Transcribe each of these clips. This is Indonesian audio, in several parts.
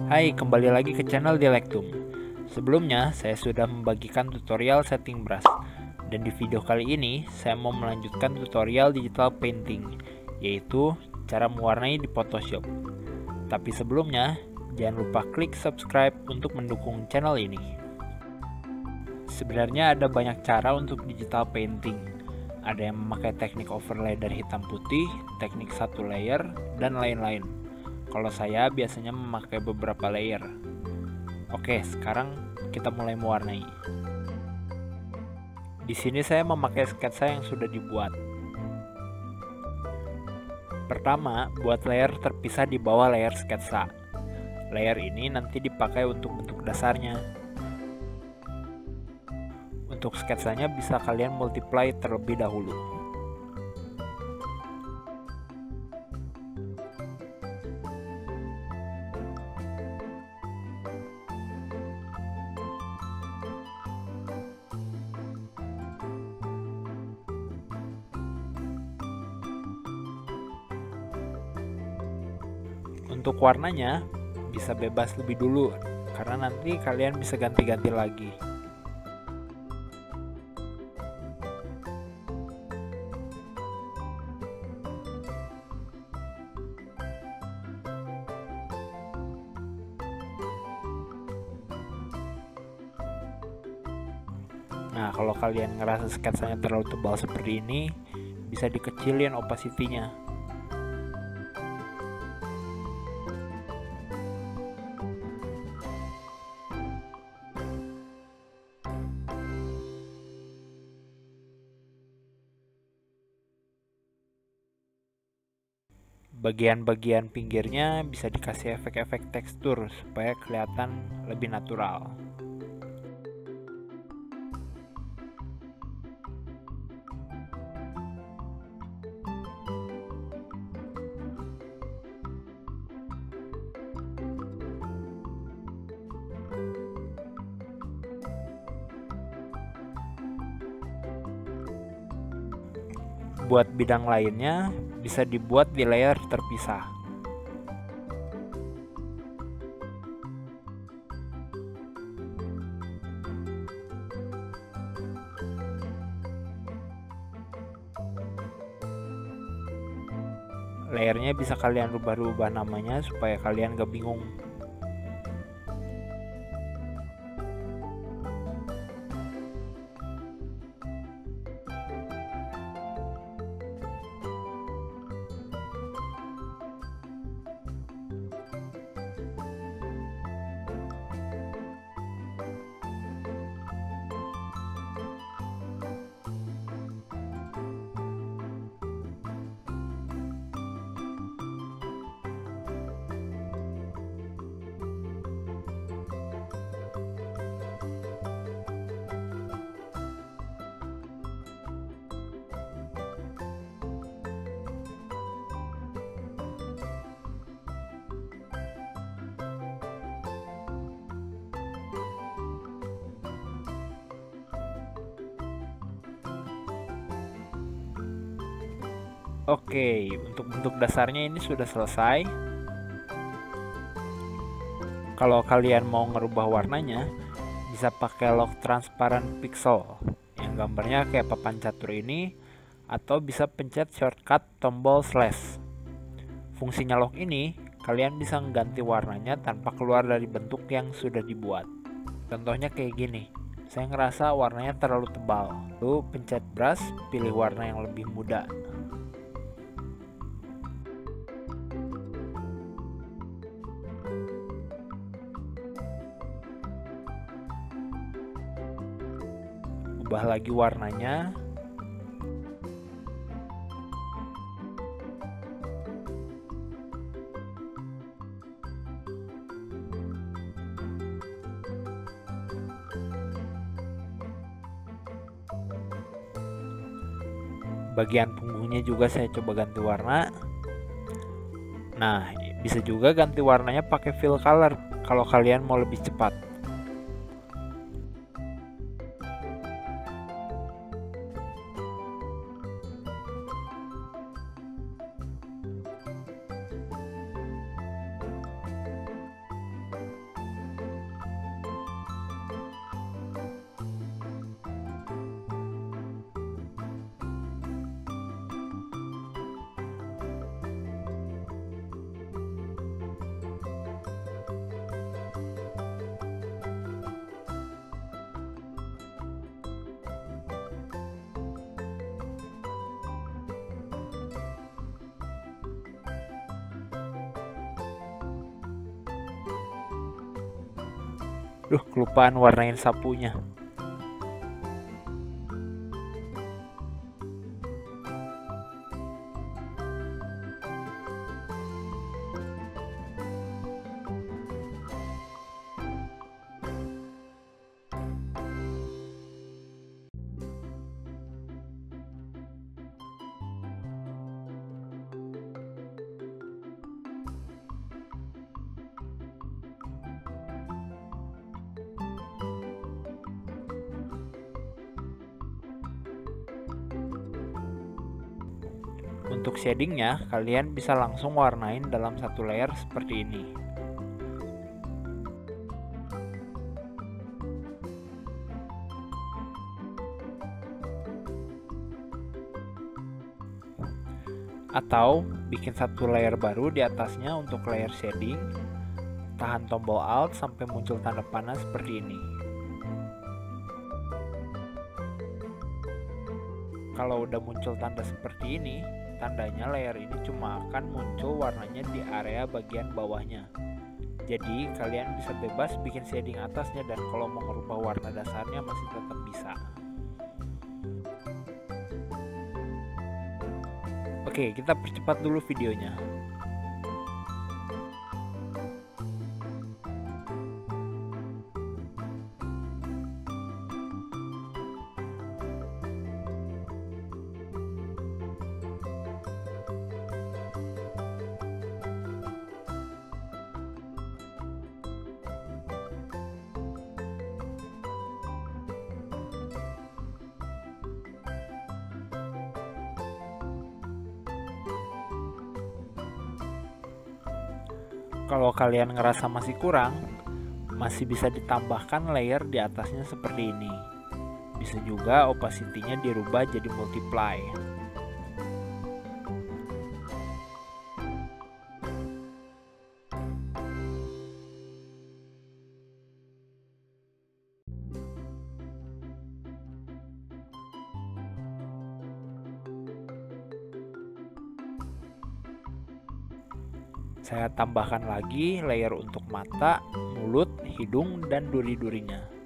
Hai, kembali lagi ke channel Dialektum. Sebelumnya, saya sudah membagikan tutorial setting brush. Dan di video kali ini, saya mau melanjutkan tutorial digital painting, yaitu cara mewarnai di Photoshop. Tapi sebelumnya, jangan lupa klik subscribe untuk mendukung channel ini. Sebenarnya ada banyak cara untuk digital painting. Ada yang memakai teknik overlay dari hitam putih, teknik satu layer, dan lain-lain. Kalau saya biasanya memakai beberapa layer. Oke, sekarang kita mulai mewarnai. Di sini saya memakai sketsa yang sudah dibuat. Pertama, buat layer terpisah di bawah layer sketsa. Layer ini nanti dipakai untuk bentuk dasarnya. Untuk sketsanya bisa kalian multiply terlebih dahulu. Untuk warnanya bisa bebas lebih dulu, karena nanti kalian bisa ganti-ganti lagi. Nah, kalau kalian ngerasa sketsanya terlalu tebal seperti ini, bisa dikecilin opacity-nya. Bagian-bagian pinggirnya bisa dikasih efek-efek tekstur supaya kelihatan lebih natural. Buat bidang lainnya bisa dibuat di layer terpisah. Layernya bisa kalian rubah-rubah namanya supaya kalian gak bingung. Oke, untuk bentuk dasarnya ini sudah selesai. Kalau kalian mau ngerubah warnanya, bisa pakai lock transparent pixel yang gambarnya kayak papan catur ini, atau bisa pencet shortcut tombol slash. Fungsinya lock ini, kalian bisa mengganti warnanya tanpa keluar dari bentuk yang sudah dibuat. Contohnya kayak gini. Saya ngerasa warnanya terlalu tebal. Lalu pencet brush, pilih warna yang lebih muda. Ubah lagi warnanya. Bagian punggungnya juga saya coba ganti warna. Nah, bisa juga ganti warnanya pakai fill color kalau kalian mau lebih cepat. Duh, kelupaan warnain sapunya. Untuk shadingnya, kalian bisa langsung warnain dalam satu layer seperti ini. Atau bikin satu layer baru di atasnya untuk layer shading. Tahan tombol Alt sampai muncul tanda panah seperti ini. Kalau udah muncul tanda seperti ini, tandanya layer ini cuma akan muncul warnanya di area bagian bawahnya. Jadi kalian bisa bebas bikin shading atasnya, dan kalau mau merubah warna dasarnya masih tetap bisa. Oke, kita percepat dulu videonya. Kalau kalian ngerasa masih kurang, masih bisa ditambahkan layer di atasnya seperti ini. Bisa juga opacity-nya dirubah jadi multiply. Saya tambahkan lagi layer untuk mata, mulut, hidung, dan duri-durinya.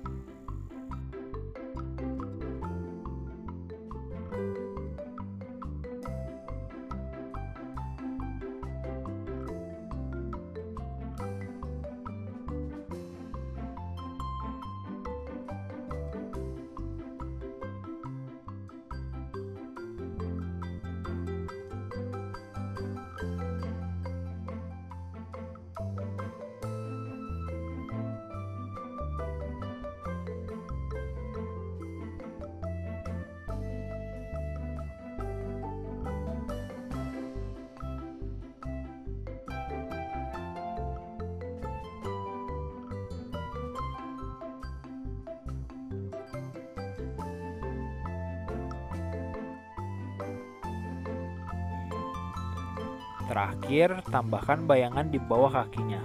Terakhir, tambahkan bayangan di bawah kakinya.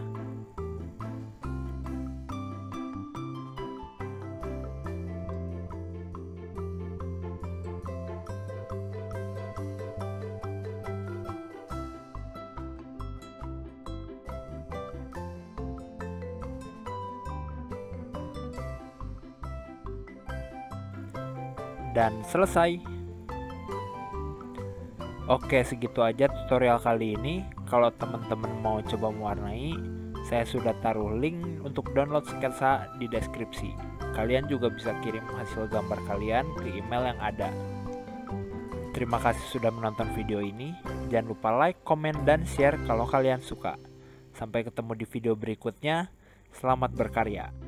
Dan selesai. Oke, segitu aja tutorial kali ini. Kalau teman-teman mau coba mewarnai, saya sudah taruh link untuk download sketsa di deskripsi. Kalian juga bisa kirim hasil gambar kalian ke email yang ada. Terima kasih sudah menonton video ini. Jangan lupa like, komen, dan share kalau kalian suka. Sampai ketemu di video berikutnya. Selamat berkarya.